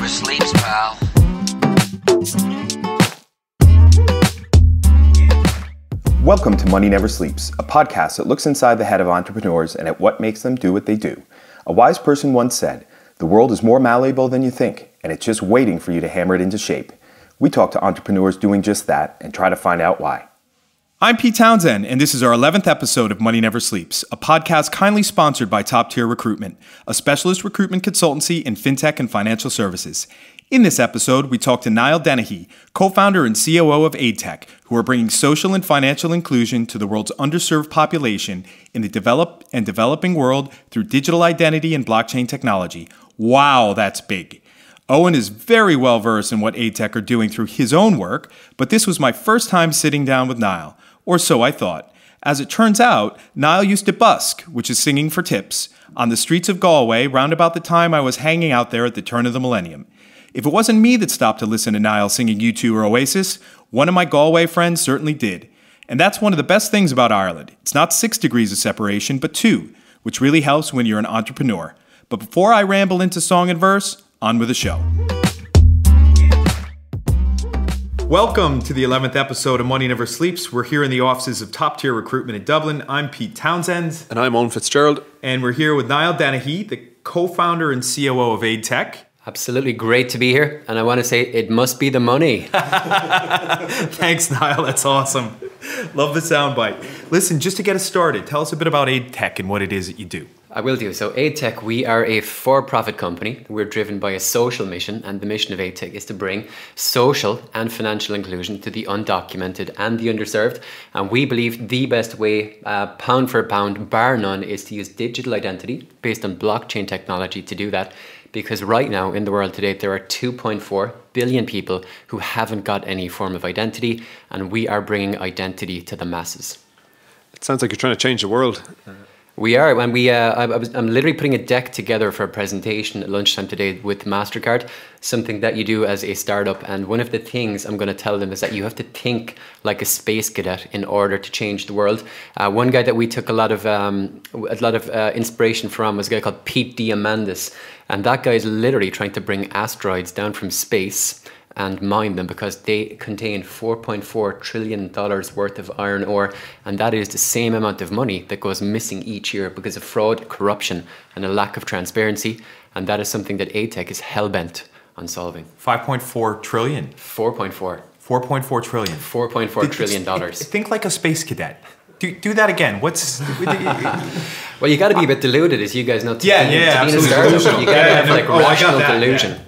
never sleeps, pal. Welcome to Money Never Sleeps, a podcast that looks inside the head of entrepreneurs and at what makes them do what they do. A wise person once said, "The world is more malleable than you think, and it's just waiting for you to hammer it into shape." We talk to entrepreneurs doing just that and try to find out why. I'm Pete Townsend, and this is our 11th episode of Money Never Sleeps, a podcast kindly sponsored by Top Tier Recruitment, a specialist recruitment consultancy in fintech and financial services. In this episode, we talk to Niall Dennehy, co-founder and COO of AidTech, who are bringing social and financial inclusion to the world's underserved population in the developed and developing world through digital identity and blockchain technology. Wow, that's big. Owen is very well versed in what AidTech are doing through his own work, but this was my first time sitting down with Niall, or so I thought. As it turns out, Niall used to busk, which is singing for tips, on the streets of Galway round about the time I was hanging out there at the turn of the millennium. If it wasn't me that stopped to listen to Niall singing U2 or Oasis, one of my Galway friends certainly did. And that's one of the best things about Ireland. It's not 6 degrees of separation, but 2, which really helps when you're an entrepreneur. But before I ramble into song and verse, on with the show. Welcome to the 11th episode of Money Never Sleeps. We're here in the offices of Top Tier Recruitment in Dublin. I'm Pete Townsend. And I'm Owen Fitzgerald. And we're here with Niall Dennehy, the co-founder and COO of AidTech. Absolutely great to be here, and I want to say it must be the money. Thanks, Niall. That's awesome. Love the soundbite. Listen, just to get us started, tell us a bit about AidTech and what it is that you do. I will do. So AidTech, we are a for-profit company. We're driven by a social mission, and the mission of AidTech is to bring social and financial inclusion to the undocumented and the underserved. And we believe the best way, pound for pound, bar none, is to use digital identity based on blockchain technology to do that. Because right now in the world today, there are 2.4 billion people who haven't got any form of identity, and we are bringing identity to the masses. It sounds like you're trying to change the world. We are, and I'm literally putting a deck together for a presentation at lunchtime today with MasterCard, something that you do as a startup. And one of the things I'm going to tell them is that you have to think like a space cadet in order to change the world. One guy that we took a lot of inspiration from was a guy called Pete Diamandis, and that guy is literally trying to bring asteroids down from space and mine them because they contain $4.4 trillion worth of iron ore, and that is the same amount of money that goes missing each year because of fraud, corruption, and a lack of transparency, and that is something that AidTech is hell-bent on solving. 5.4 trillion. 4.4. 4.4 trillion. $4.4 trillion. Think like a space cadet. Do that again. What's... Well, you got to be a bit deluded, as you guys know. To be absolutely. In a startup, you got to have rational delusion.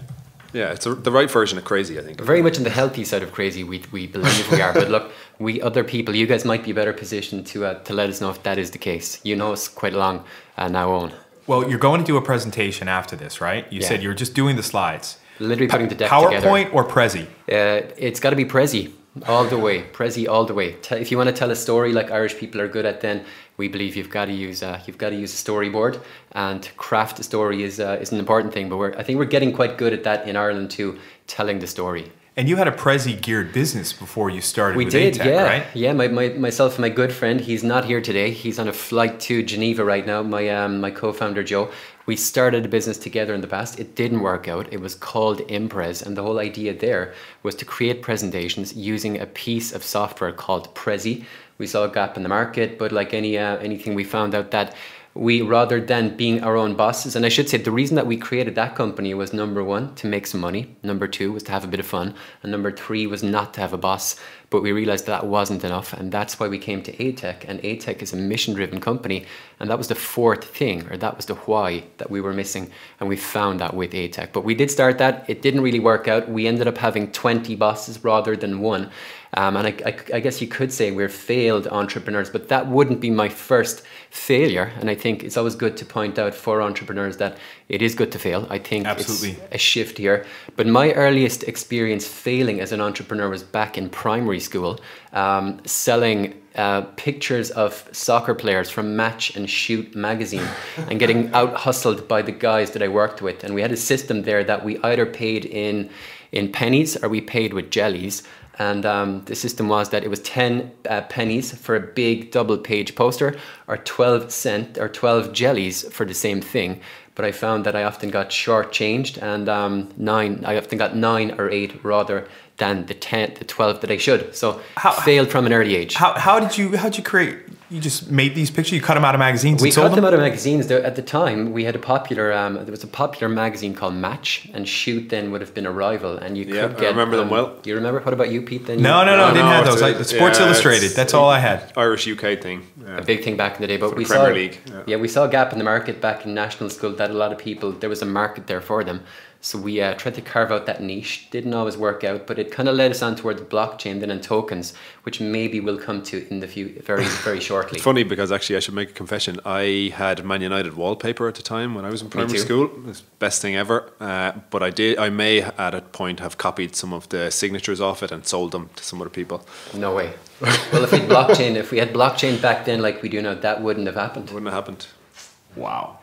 Yeah, it's the right version of crazy, I think. Very much on the healthy side of crazy, we believe we are. But look, we other people, you guys might be better positioned to let us know if that is the case. You know us quite long now, Owen. Well, you're going to do a presentation after this, right? You said you were just doing the slides. Literally putting the deck together. PowerPoint or Prezi? It's got to be Prezi all the way. Prezi all the way. If you want to tell a story like Irish people are good at, then we believe you've got to use a storyboard, and craft a story is an important thing. But I think we're getting quite good at that in Ireland too, telling the story. And you had a Prezi geared business before you started with AidTech, right? Yeah, myself and my good friend, he's not here today. He's on a flight to Geneva right now. My co-founder Joe. We started a business together in the past. It didn't work out. It was called Imprez, and the whole idea there was to create presentations using a piece of software called Prezi. We saw a gap in the market, but like anything, we found out that we, rather than being our own bosses, and I should say the reason that we created that company was, number 1, to make some money. Number 2 was to have a bit of fun. And number 3 was not to have a boss. But we realized that wasn't enough, and that's why we came to AidTech. And AidTech is a mission-driven company, and that was the 4th thing, or that was the why that we were missing, and we found that with AidTech. But we did start that. It didn't really work out. We ended up having 20 bosses rather than 1. And I guess you could say we're failed entrepreneurs, but that wouldn't be my first failure. And I think it's always good to point out for entrepreneurs that it is good to fail. I think Absolutely. It's a shift here. But my earliest experience failing as an entrepreneur was back in primary school, selling pictures of soccer players from Match and Shoot magazine and getting out hustled by the guys that I worked with. And we had a system there that we either paid in pennies or we paid with jellies. And the system was that it was 10 pennies for a big double page poster, or 12 jellies for the same thing. but I found that I often got shortchanged, and I often got 9 or 8 rather than the 10, the 12 that I should. So failed from an early age. How'd you create? You just made these pictures. You cut them out of magazines. We and sold cut them them out of magazines. At the time, we had a popular. There was a popular magazine called Match, and Shoot then would have been a rival, and you could get. I remember them well. Do you remember? What about you, Pete? Then No, I didn't have those. Sports Illustrated. That's all I had. Irish UK thing. A big thing back in the day, but For we the Premier saw League. Yeah, we saw a gap in the market back in national school that a lot of people, there was a market there for them. So we tried to carve out that niche. Didn't always work out, but it kind of led us on towards blockchain then and tokens, which maybe we'll come to in the future very, very shortly. It's funny because actually I should make a confession. I had Man United wallpaper at the time when I was in primary school. It was the best thing ever. But I may at a point have copied some of the signatures off it and sold them to some other people. No way. Well, if we had blockchain back then like we do now, that wouldn't have happened. Wouldn't have happened. Wow.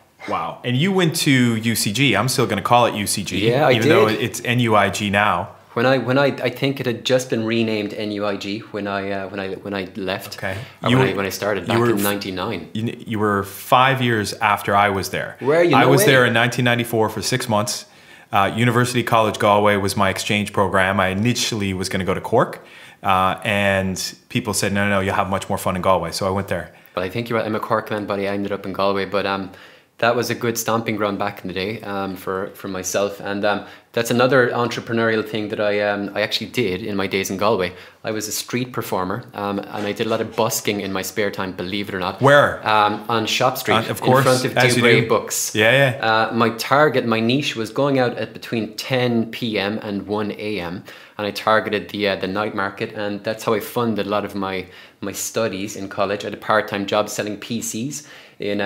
And you went to UCG. I'm still going to call it UCG. Yeah, even though it's NUIG now. When I think it had just been renamed NUIG when I left. Okay. When I started back in '99. You were 5 years after I was there. I was there in 1994 for 6 months. University College Galway was my exchange program. I initially was going to go to Cork, and people said, no, you'll have much more fun in Galway. So I went there. But I think you're right. I'm a Cork man, but I ended up in Galway. But that was a good stomping ground back in the day for myself. And that's another entrepreneurial thing that I actually did in my days in Galway. I was a street performer, and I did a lot of busking in my spare time, believe it or not. Where? On Shop Street, of course, in front of Dubray Books. Yeah. My niche was going out at between 10 p.m. and 1 a.m. and I targeted the night market, and that's how I funded a lot of my studies in college. I had a part-time job selling PCs in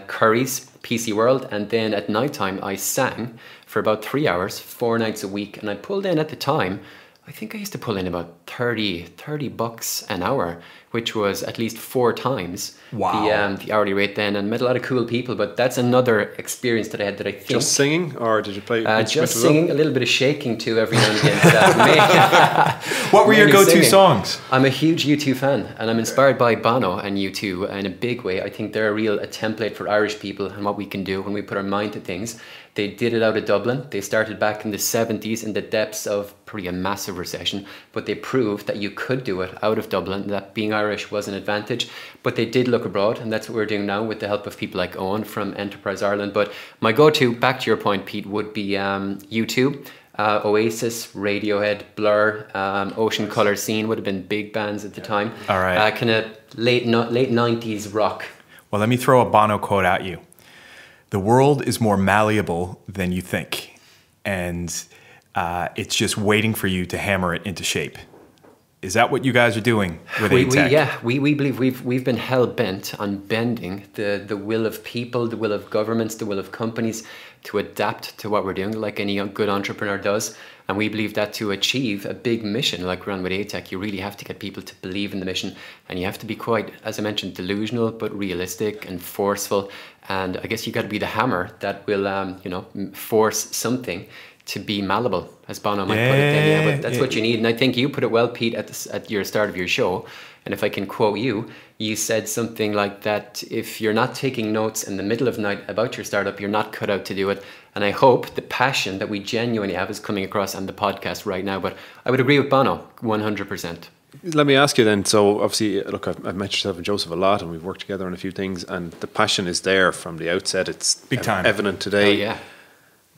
Curry's PC World, and then at night time I sang for about 3 hours, 4 nights a week, and I pulled in at the time, I think I used to pull in about 30 bucks an hour, which was at least 4 times the hourly rate then, and met a lot of cool people. But that's another experience that I had that I think... Just singing, or did you play? Just singing, a little bit of shaking too every now and again. What were your go-to songs? I'm a huge U2 fan, and I'm inspired by Bono and U2 in a big way. I think they're a template for Irish people and what we can do when we put our mind to things. They did it out of Dublin. They started back in the 70s in the depths of pretty a massive recession, but they proved that you could do it out of Dublin, that being Irish was an advantage. But they did look abroad, and that's what we're doing now with the help of people like Owen from Enterprise Ireland. But my go-to, back to your point, Pete, would be U2, Oasis, Radiohead, Blur, Ocean Colour Scene would have been big bands at the time. All right. Kind of late 90s rock. Well, let me throw a Bono quote at you. The world is more malleable than you think, and it's just waiting for you to hammer it into shape. Is that what you guys are doing with AidTech? We believe we've been hell-bent on bending the will of people, the will of governments, the will of companies to adapt to what we're doing, like any good entrepreneur does. And we believe that to achieve a big mission like we're on with AidTech, you really have to get people to believe in the mission, and you have to be quite, as I mentioned, delusional but realistic and forceful. And I guess you got to be the hammer that will, force something to be malleable, as Bono might put it. Then, but that's what you need. And I think you put it well, Pete, at your start of your show. And if I can quote you, you said something like that: if you're not taking notes in the middle of the night about your startup, you're not cut out to do it. And I hope the passion that we genuinely have is coming across on the podcast right now. But I would agree with Bono 100%. Let me ask you then, so obviously, look, I've met yourself and Joseph a lot, and we've worked together on a few things, and the passion is there from the outset. It's big time, evident today. Oh, yeah.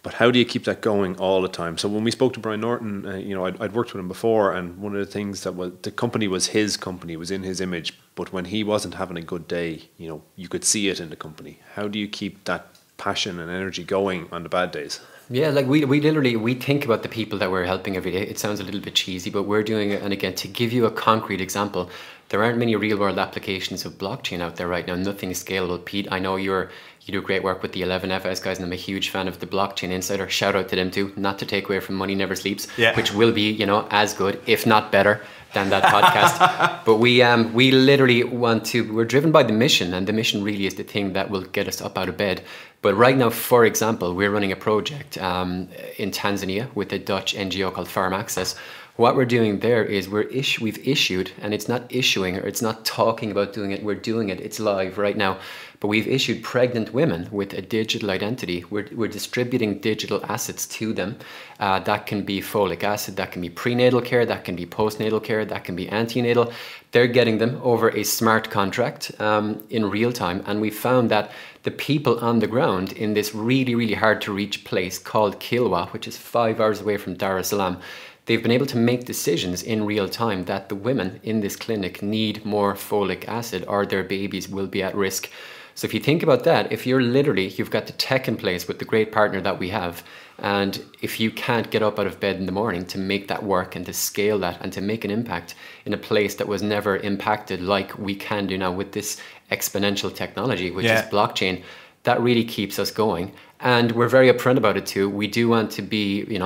But how do you keep that going all the time? So when we spoke to Brian Norton, I'd worked with him before, and one of the things that was, the company was his company, was in his image, but when he wasn't having a good day, you could see it in the company. How do you keep that passion and energy going on the bad days? Yeah, like we think about the people that we're helping every day. It sounds a little bit cheesy, but we're doing it. And again, to give you a concrete example, there aren't many real world applications of blockchain out there right now. Nothing is scalable. Pete, I know you do great work with the 11FS guys, and I'm a huge fan of the Blockchain Insider. Shout out to them too. Not to take away from Money Never Sleeps, which will be, as good, if not better, than that podcast. But we literally we're driven by the mission, and the mission really is the thing that will get us up out of bed. But right now, for example, we're running a project in Tanzania with a Dutch NGO called Farm Access, What we're doing there is we've issued, and it's not issuing or it's not talking about doing it, we're doing it, it's live right now. But we've issued pregnant women with a digital identity. We're distributing digital assets to them. That can be folic acid, that can be prenatal care, that can be postnatal care, that can be antenatal. They're getting them over a smart contract in real time. And we found that the people on the ground in this really, really hard to reach place called Kilwa, which is 5 hours away from Dar es Salaam, they've been able to make decisions in real time that the women in this clinic need more folic acid or their babies will be at risk. So if you think about that, if you've got the tech in place with the great partner that we have, and if you can't get up out of bed in the morning to make that work and to scale that and to make an impact in a place that was never impacted like we can do now with this exponential technology, which is blockchain, that really keeps us going. And we're very upfront about it too. We do want to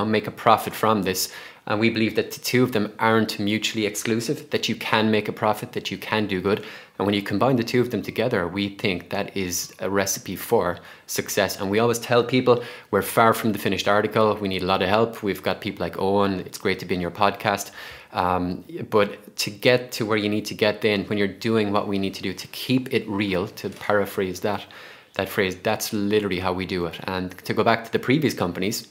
make a profit from this. And we believe that the two of them aren't mutually exclusive, that you can make a profit, that you can do good. And when you combine the two of them together, we think that is a recipe for success. And we always tell people we're far from the finished article. We need a lot of help. We've got people like Owen. It's great to be in your podcast. But to get to where you need to get then, when you're doing what we need to do to keep it real, to paraphrase that phrase, that's literally how we do it. And to go back to the previous companies,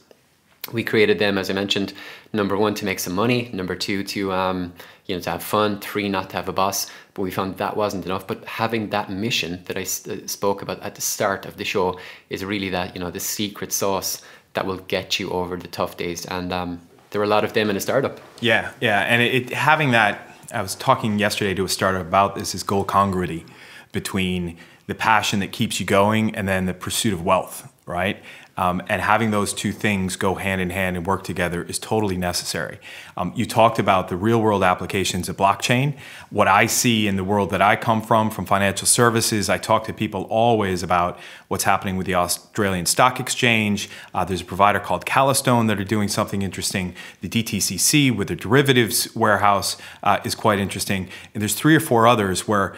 we created them, as I mentioned, number one, to make some money, number two, to have fun, three, not to have a boss. But we found that wasn't enough. But having that mission that I spoke about at the start of the show is really that, the secret sauce that will get you over the tough days. And there were a lot of them in a startup. Yeah. And having that, I was talking yesterday to a startup about this, is goal congruity between the passion that keeps you going and then the pursuit of wealth, right? And having those two things go hand in hand and work together is totally necessary. You talked about the real world applications of blockchain. What I see in the world that I come from financial services, I talk to people always about what's happening with the Australian Stock Exchange. There's a provider called Calistone that are doing something interesting. The DTCC with the derivatives warehouse is quite interesting. And there's 3 or 4 others where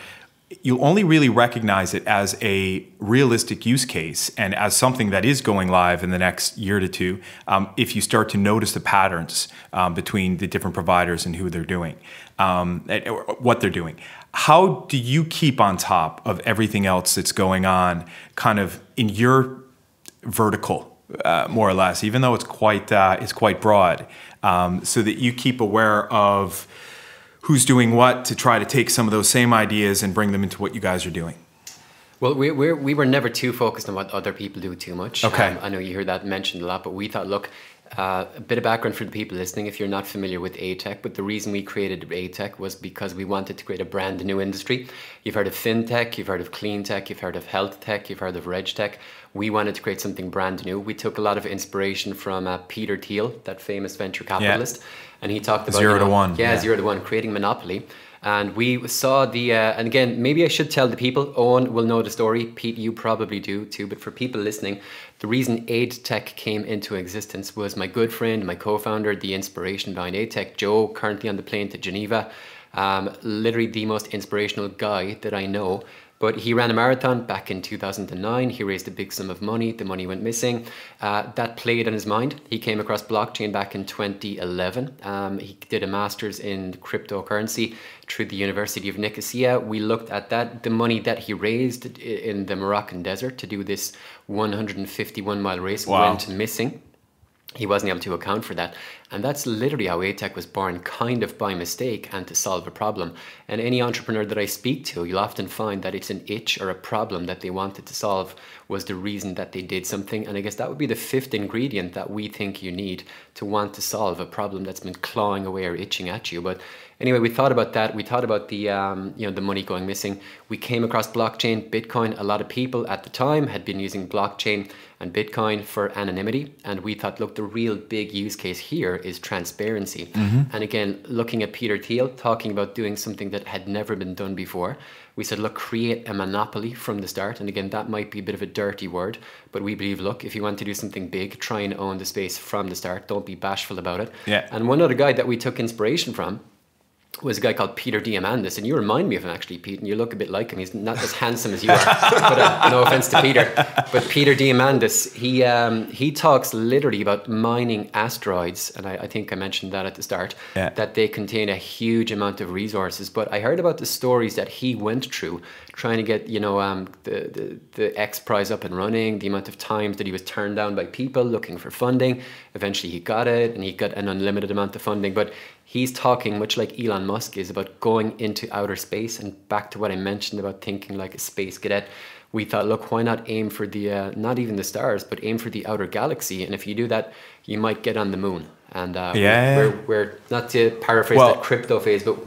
you'll only really recognize it as a realistic use case and as something that is going live in the next year to 2 if you start to notice the patterns between the different providers and who they're doing, what they're doing. How do you keep on top of everything else that's going on kind of in your vertical, more or less, even though it's quite broad, so that you keep aware of who's doing what to try to take some of those same ideas and bring them into what you guys are doing? Well, we were never too focused on what other people do too much. Okay. I know you hear that mentioned a lot, but we thought, look, a bit of background for the people listening, if you're not familiar with AidTech, but the reason we created AidTech was because we wanted to create a brand new industry. You've heard of FinTech, you've heard of Clean Tech, you've heard of Health Tech, you've heard of RegTech. We wanted to create something brand new. We took a lot of inspiration from Peter Thiel, that famous venture capitalist. Yeah. And he talked about 0 to 1. Yeah, 0 to 1, creating monopoly. And we saw and again, maybe I should tell the people, Owen will know the story, Pete, you probably do too, but for people listening, the reason AidTech came into existence was my good friend, my co-founder, the inspiration behind AidTech, Joe, currently on the plane to Geneva, literally the most inspirational guy that I know. But he ran a marathon back in 2009. He raised a big sum of money. The money went missing. That played on his mind. He came across blockchain back in 2011. He did a master's in cryptocurrency through the University of Nicosia. We looked at that. The money that he raised in the Moroccan desert to do this 151-mile race went missing. He wasn't able to account for that. And that's literally how AidTech was born, kind of by mistake and to solve a problem. And any entrepreneur that I speak to, you'll often find that it's an itch or a problem that they wanted to solve was the reason that they did something. And I guess that would be the 5th ingredient that we think you need to want to solve a problem that's been clawing away or itching at you. But anyway, we thought about that. We thought about the the money going missing. We came across blockchain, Bitcoin. A lot of people at the time had been using blockchain and Bitcoin for anonymity. And we thought, look, the real big use case here is transparency. Mm-hmm. And again, looking at Peter Thiel, talking about doing something that had never been done before, we said, look, create a monopoly from the start. And again, that might be a bit of a dirty word, but we believe, look, if you want to do something big, try and own the space from the start. Don't be bashful about it. Yeah. And one other guy that we took inspiration from was a guy called Peter Diamandis, and you remind me of him actually, Pete, and you look a bit like him. He's not as handsome as you are, but no offense to Peter. But Peter Diamandis, he talks literally about mining asteroids, and I think I mentioned that at the start, that they contain a huge amount of resources. But I heard about the stories that he went through trying to get, the X Prize up and running, the amount of times that he was turned down by people looking for funding. Eventually he got it, and he got an unlimited amount of funding. But he's talking, much like Elon Musk is, about going into outer space. And back to what I mentioned about thinking like a space cadet, we thought, look, why not aim for the, not even the stars, but aim for the outer galaxy. And if you do that, you might get on the moon. And we're not to paraphrase that crypto phase, but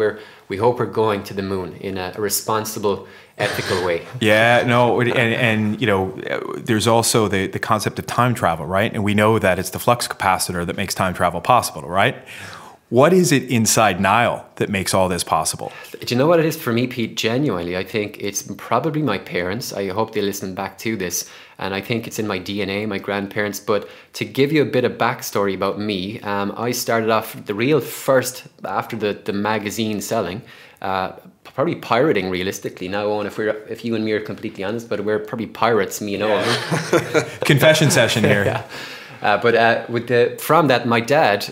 we hope we're going to the moon in a responsible, ethical way. Yeah, no, and there's also the concept of time travel, right? And we know that it's the flux capacitor that makes time travel possible, right? What is it inside Niall that makes all this possible? Do you know what it is for me, Pete? Genuinely, I think it's probably my parents. I hope they listen back to this. And I think it's in my DNA, my grandparents. But to give you a bit of backstory about me, I started off the real first, after the magazine selling, probably pirating realistically. Now, Owen, if you and me are completely honest, but we're probably pirates, me and Owen. Confession session here. Yeah. From that, my dad,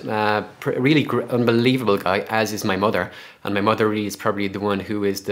really unbelievable guy, as is my mother. And my mother really is probably the one who is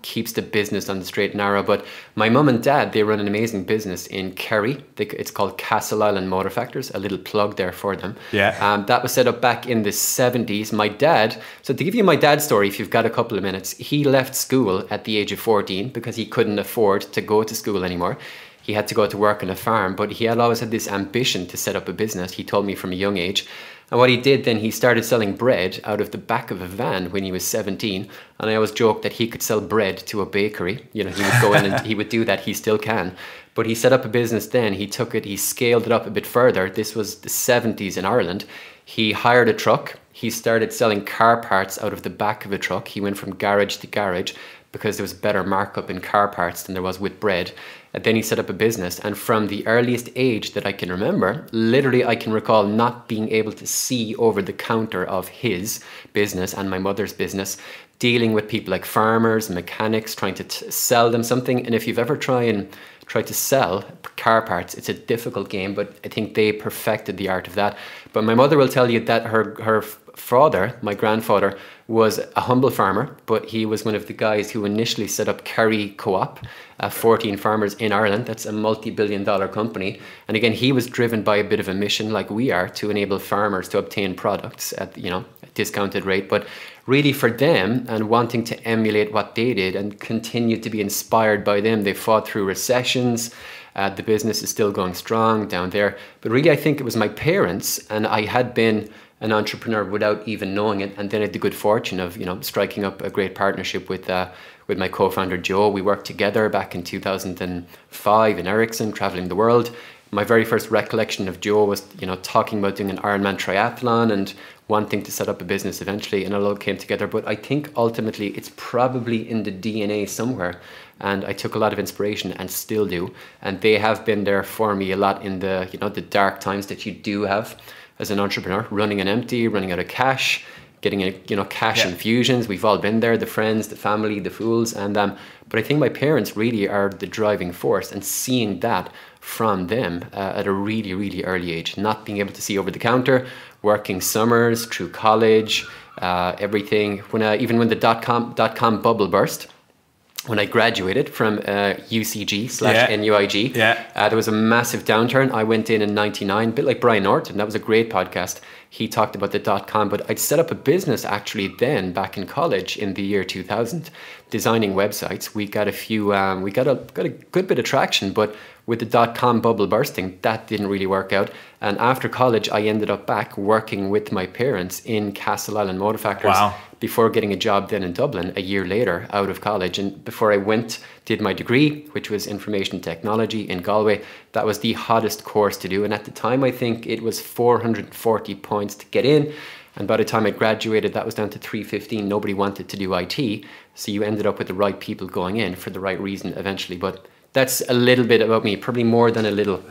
keeps the business on the straight and narrow. But my mum and dad, they run an amazing business in Kerry. It's called Castle Island Motor Factors. A little plug there for them. Yeah. That was set up back in the 70s. My dad, so to give you my dad's story, if you've got a couple of minutes, he left school at the age of 14 because he couldn't afford to go to school anymore. He had to go to work on a farm, but he had always had this ambition to set up a business. He told me from a young age. And what he did then, he started selling bread out of the back of a van when he was 17. And I always joked that he could sell bread to a bakery. He would go in and he would do that. He still can. But he set up a business then. He took it, he scaled it up a bit further. This was the 70s in Ireland. He hired a truck. He started selling car parts out of the back of a truck. He went from garage to garage because there was better markup in car parts than there was with bread. And then he set up a business, and from the earliest age that I can remember, literally I can recall not being able to see over the counter of his business and my mother's business, dealing with people like farmers, mechanics, trying to sell them something. And if you've ever tried to sell car parts, it's a difficult game, but I think they perfected the art of that. But my mother will tell you that her father, my grandfather, was a humble farmer, but he was one of the guys who initially set up Kerry Co-op, 14 farmers in Ireland. That's a multi-billion-dollar company. And again, he was driven by a bit of a mission like we are to enable farmers to obtain products at a discounted rate. But really for them, and wanting to emulate what they did and continue to be inspired by them, they fought through recessions. The business is still going strong down there. But really, I think it was my parents, and I had been an entrepreneur without even knowing it. And then I had the good fortune of, striking up a great partnership with my co-founder, Joe. We worked together back in 2005 in Ericsson, traveling the world. My very first recollection of Joe was, talking about doing an Ironman triathlon and wanting to set up a business eventually, and it all came together. But I think ultimately it's probably in the DNA somewhere. And I took a lot of inspiration and still do. And they have been there for me a lot in the, the dark times that you do have as an entrepreneur, running on empty, running out of cash, getting cash infusions. We've all been there, the friends, the family, the fools. And but I think my parents really are the driving force, and seeing that from them at a really, really early age, not being able to see over the counter, working summers through college, everything. Even when the dot-com bubble burst, when I graduated from UCG/NUIG, there was a massive downturn. I went in 99, a bit like Brian Norton. That was a great podcast. He talked about the dot-com, but I'd set up a business actually then back in college in the year 2000, designing websites. We got a few, we got a good bit of traction, but with the dot-com bubble bursting, that didn't really work out. And after college, I ended up back working with my parents in Castle Island Motor Factors. Wow. Before getting a job then in Dublin a year later out of college. And before I did my degree, which was information technology in Galway. That was the hottest course to do. And at the time, I think it was 440 points to get in. And by the time I graduated, that was down to 315. Nobody wanted to do IT. So you ended up with the right people going in for the right reason eventually. But that's a little bit about me, probably more than a little.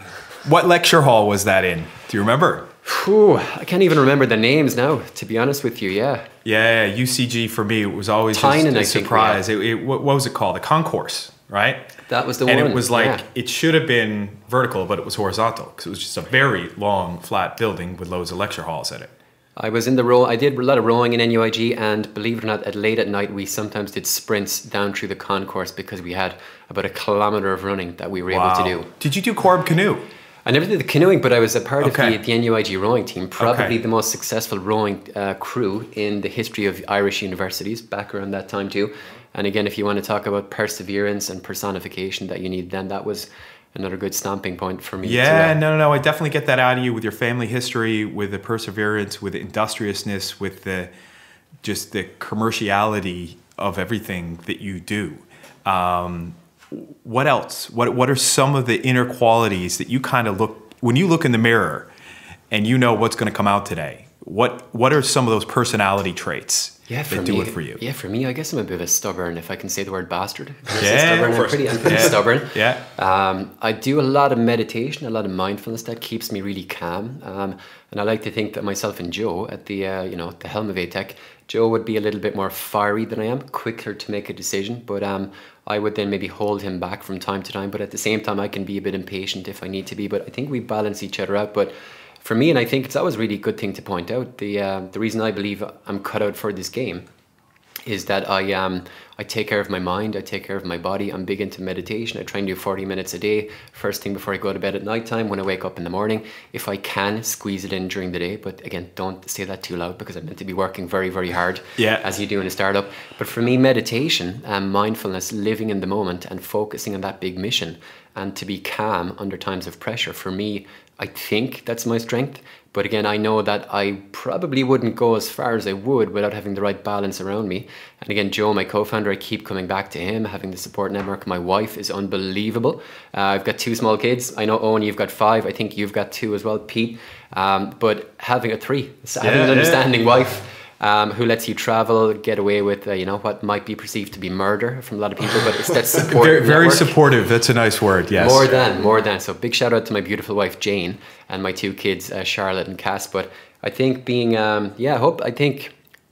What lecture hall was that in? Do you remember? Whew, I can't even remember the names now, to be honest with you. Yeah. Yeah, UCG for me, it was always Tynan, just a I think, surprise. What was it called? The concourse, right? That was the and one. And it was like, yeah. It should have been vertical, but it was horizontal because it was just a very long, flat building with loads of lecture halls in it. I was in the row. I did a lot of rowing in NUIG, and believe it or not, at late at night, we sometimes did sprints down through the concourse because we had about a kilometre of running that we were able to do. Did you do Corb Canoe? I never did the canoeing, but I was a part of the NUIG rowing team, probably Okay. the most successful rowing crew in the history of Irish universities back around that time too. And again, if you want to talk about perseverance and personification that you need, then that was another good stomping point for me. Yeah, no. I definitely get that out of you with your family history, with the perseverance, with the industriousness, with the just the commerciality of everything that you do. What else? What are some of the inner qualities that you kind of look when you look in the mirror and you know what's going to come out today? What are some of those personality traits that do it for you? Yeah, for me, I guess I'm a bit of a stubborn, if I can say the word bastard. Yeah, I'm pretty stubborn. Yeah. I do a lot of meditation, a lot of mindfulness that keeps me really calm. And I like to think that myself and Joe at the the helm of AidTech, Joe would be a little bit more fiery than I am, quicker to make a decision, but I would then maybe hold him back from time to time. But at the same time, I can be a bit impatient if I need to be. But I think we balance each other out. But for me, and I think it's always a really good thing to point out, the reason I believe I'm cut out for this game is that I take care of my mind, I take care of my body. I'm big into meditation. I try and do 40 minutes a day, first thing before I go to bed at night time, when I wake up in the morning. If I can, squeeze it in during the day. But again, don't say that too loud because I'm meant to be working very, very hard, as you do in a startup. But for me, meditation and mindfulness, living in the moment and focusing on that big mission and to be calm under times of pressure, for me, I think that's my strength. But again, I know that I probably wouldn't go as far as I would without having the right balance around me. And again, Joe, my co-founder, I keep coming back to him, having the support network. My wife is unbelievable. I've got 2 small kids. I know, Owen, you've got 5. I think you've got 2 as well, Pete. But having a 3, having an understanding wife, who lets you travel, get away with what might be perceived to be murder from a lot of people, but it's that support. Very supportive. That's a nice word. Yes. More than. So big shout out to my beautiful wife Jane and my 2 kids, Charlotte and Cass. But I think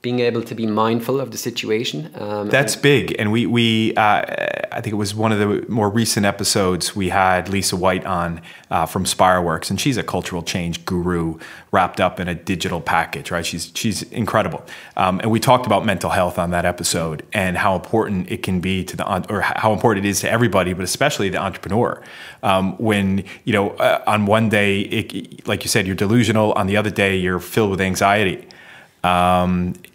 being able to be mindful of the situation. That's big. And I think it was one of the more recent episodes we had Lisa White on from Spireworks, and she's a cultural change guru wrapped up in a digital package, right? She's incredible. And we talked about mental health on that episode and how important it can be or how important it is to everybody, but especially the entrepreneur. When, on one day, like you said, you're delusional. On the other day, you're filled with anxiety.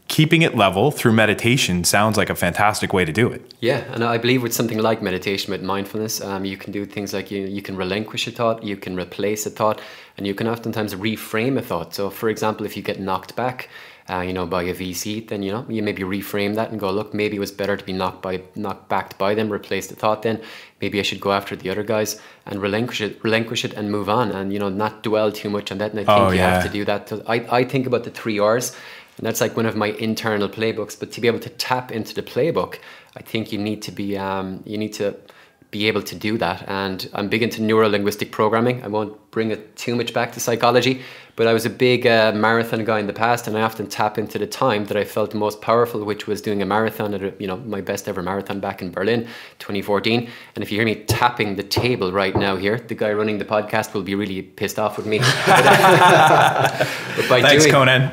Keeping it level through meditation sounds like a fantastic way to do it. Yeah, and I believe with something like meditation, with mindfulness, you can do things like you can relinquish a thought, you can replace a thought, and you can oftentimes reframe a thought. So, for example, if you get knocked back, by a VC, then you maybe reframe that and go, look, maybe it was better to be knocked back by them, replace the thought. Then maybe I should go after the other guys and relinquish it and move on, and not dwell too much on that. And I think you have to do that. I think about the 3 R's. And that's like one of my internal playbooks. But to be able to tap into the playbook, I think you need to be able to do that. And I'm big into neuro-linguistic programming. I won't bring it too much back to psychology, but I was a big marathon guy in the past, and I often tap into the time that I felt most powerful, which was doing a marathon at my best ever marathon back in Berlin, 2014. And if you hear me tapping the table right now here, the guy running the podcast will be really pissed off with me. Thanks, Conan.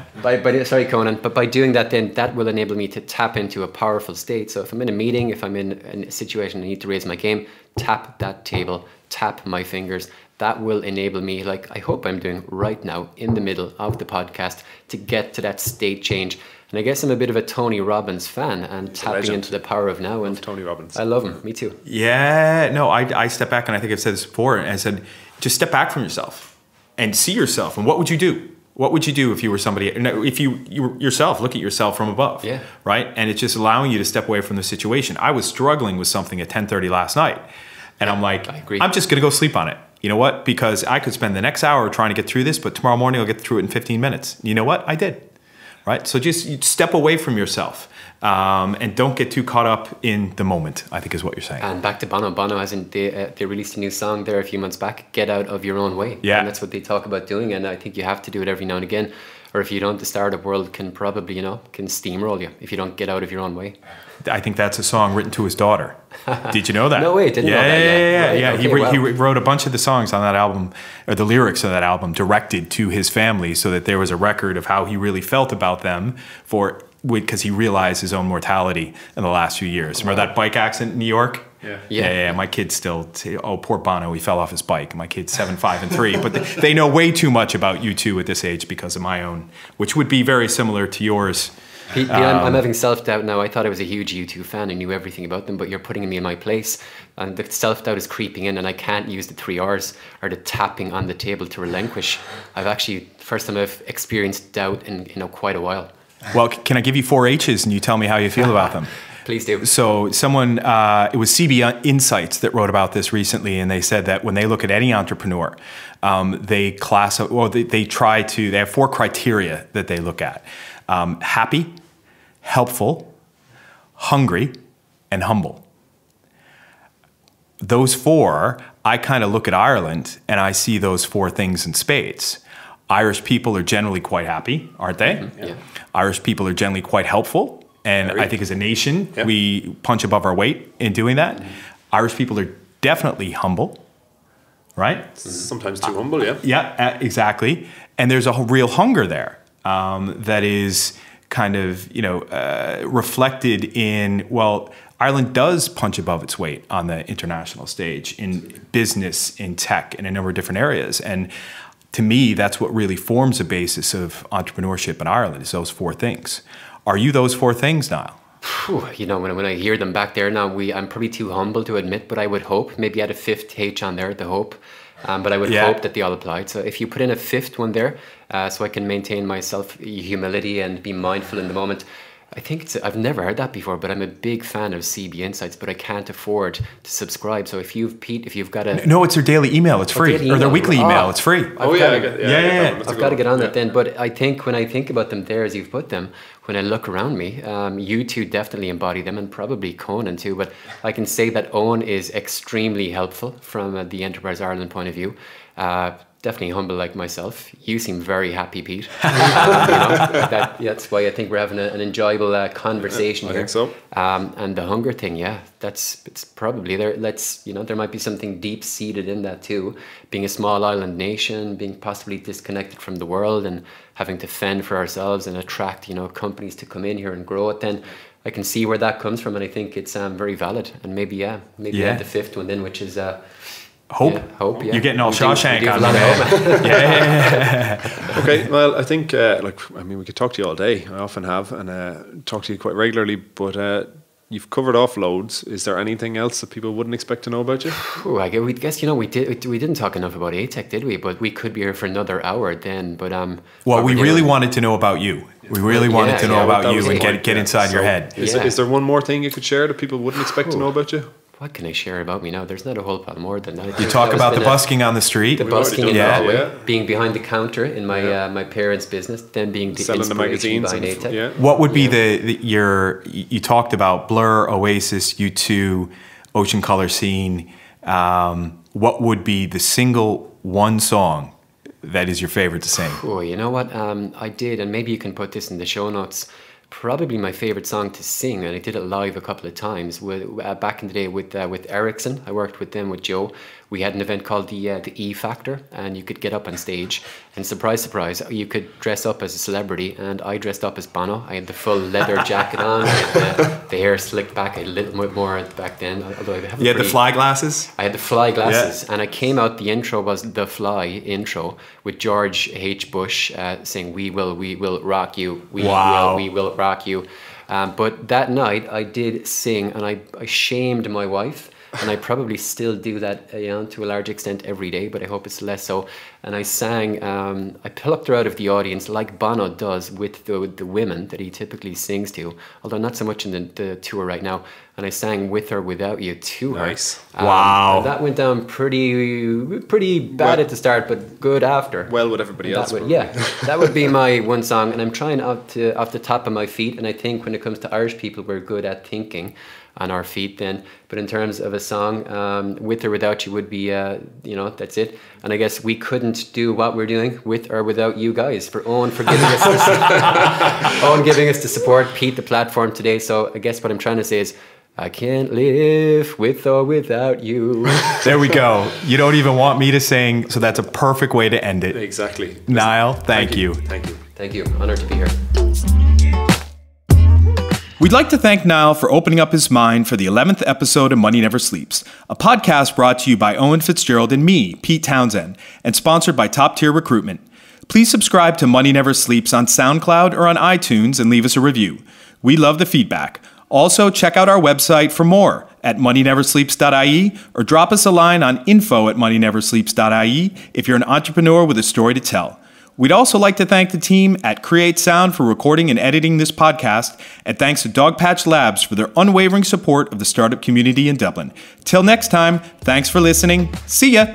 Sorry, Conan. But by doing that, then that will enable me to tap into a powerful state. So if I'm in a meeting, if I'm in a situation I need to raise my game, tap that table, tap my fingers. That will enable me, like I hope I'm doing right now in the middle of the podcast, to get to that state change. And I guess I'm a bit of a Tony Robbins fan and tapping into the power of now. And Tony Robbins. I love him. Me too. Yeah. No, I step back, and I think I've said this before, and I said, just step back from yourself and see yourself. And what would you do? What would you do if you were somebody, if you were yourself, look at yourself from above, right? And it's just allowing you to step away from the situation. I was struggling with something at 10:30 last night, and I'm like, I'm just going to go sleep on it. You know what? Because I could spend the next hour trying to get through this, but tomorrow morning I'll get through it in 15 minutes. You know what? I did. right? So just you step away from yourself and don't get too caught up in the moment, I think is what you're saying. And back to Bono. Bono, hasn't they released a new song there a few months back, Get Out of Your Own Way. Yeah. And that's what they talk about doing. And I think you have to do it every now and again. Or if you don't, the startup world can probably, can steamroll you if you don't get out of your own way. I think that's a song written to his daughter. Did you know that? No way, didn't know that. Yeah. Right, He okay, wrote a bunch of the songs on that album, or the lyrics of that album, directed to his family, so that there was a record of how he really felt about them because he realized his own mortality in the last few years. Remember that bike accident in New York? Yeah. My kids still say, "Oh, poor Bono, he fell off his bike." My kids 7, 5, and 3, but they know way too much about U2 at this age because of my own, which would be very similar to yours. Pete, I'm having self-doubt now. I thought I was a huge U2 fan and knew everything about them, but you're putting me in my place. And the self-doubt is creeping in, and I can't use the 3 R's or the tapping on the table to relinquish. First time I've experienced doubt in quite a while. Well, can I give you 4 H's and you tell me how you feel about them? Please do. So someone, it was CB Insights that wrote about this recently, and they said that when they look at any entrepreneur, they have 4 criteria that they look at. Happy, helpful, hungry, and humble. Those 4, I kind of look at Ireland and I see those 4 things in spades. Irish people are generally quite happy, aren't they? Mm-hmm. Yeah. Irish people are generally quite helpful. And I think as a nation, we punch above our weight in doing that. Mm-hmm. Irish people are definitely humble, right? Sometimes too humble, yeah. Yeah, exactly. And there's a real hunger there that is kind of, reflected in, Ireland does punch above its weight on the international stage in business, in tech, in a number of different areas. And to me, that's what really forms the basis of entrepreneurship in Ireland, is those 4 things. Are you those 4 things, Niall? When I hear them back there now, I'm probably too humble to admit, but I would hope, maybe add a 5th H on there, the hope. But I would hope that they all applied. So if you put in a 5th one there, so I can maintain my humility and be mindful in the moment, I think I've never heard that before, but I'm a big fan of CB Insights, but I can't afford to subscribe. So if you've got a... No, it's their daily email. It's free. Or their weekly email. It's free. I've got to get on that then. But I think when I think about them there as you've put them, when I look around me, you two definitely embody them, and probably Conan too. But I can say that Owen is extremely helpful from the Enterprise Ireland point of view. Definitely humble like myself. You seem very happy, Pete. That's why I think we're having an enjoyable conversation here. I think so. And the hunger thing, it's probably there. There might be something deep seated in that too. Being a small island nation, being possibly disconnected from the world, and having to fend for ourselves and attract companies to come in here and grow it. Then I can see where that comes from, and I think it's very valid. And maybe add the 5th one then, which is. Hope. Yeah, hope. Yeah. You're getting all Shawshank on me. Okay, well, I think, we could talk to you all day. I often have, and talk to you quite regularly, but you've covered off loads. Is there anything else that people wouldn't expect to know about you? I guess, we didn't talk enough about AidTech, did we? But we could be here for another hour then. But we really wanted to know about you. We really wanted to know about you and get inside your head. Is there one more thing you could share that people wouldn't expect to know about you? What can I share about me now? There's not a whole lot more than that. You talk about the busking on the street. The busking in Galway, being behind the counter in my my parents' business, then being the selling the magazines behind AidTech. What would be you talked about Blur, Oasis, U2, Ocean Colour Scene. What would be the single one song that is your favorite to sing? Oh, you know what? I did, and maybe you can put this in the show notes. Probably my favorite song to sing, and I did it live a couple of times. Back in the day with Ericsson, I worked with them with Joe. We had an event called the E Factor, and you could get up on stage, and surprise, surprise, you could dress up as a celebrity. And I dressed up as Bono. I had the full leather jacket on, I had the hair slicked back a little bit more back then. Although I have you had the fly glasses. I had the fly glasses, and I came out. The intro was the Fly intro with George H. Bush saying, "We will rock you. We will rock you." But that night I did sing, and I shamed my wife and I probably still do that, to a large extent every day, but I hope it's less so. And I sang, I plucked her out of the audience like Bono does with the women that he typically sings to, although not so much in the tour right now. And I sang With or Without You to her. Nice. Wow. And that went down pretty bad at the start, but good after. Well, with everybody else. That would be my one song, and I'm trying off the top of my feet. And I think when it comes to Irish people, we're good at thinking on our feet then. But in terms of a song, With or Without You would be, that's it. And I guess we couldn't do what we're doing with or without you guys, for Owen for giving us Owen giving us the support, Pete the platform today. So I guess what I'm trying to say is, I can't live with or without you. There we go. You don't even want me to sing, so that's a perfect way to end it. Exactly. Niall, thank you. Thank you. Thank you. Honored to be here. We'd like to thank Niall for opening up his mind for the 11th episode of Money Never Sleeps, a podcast brought to you by Owen Fitzgerald and me, Pete Townsend, and sponsored by Top Tier Recruitment. Please subscribe to Money Never Sleeps on SoundCloud or on iTunes and leave us a review. We love the feedback. Also, check out our website for more at moneyneversleeps.ie or drop us a line on info@moneyneversleeps.ie if you're an entrepreneur with a story to tell. We'd also like to thank the team at Create Sound for recording and editing this podcast, and thanks to Dogpatch Labs for their unwavering support of the startup community in Dublin. Till next time, thanks for listening. See ya!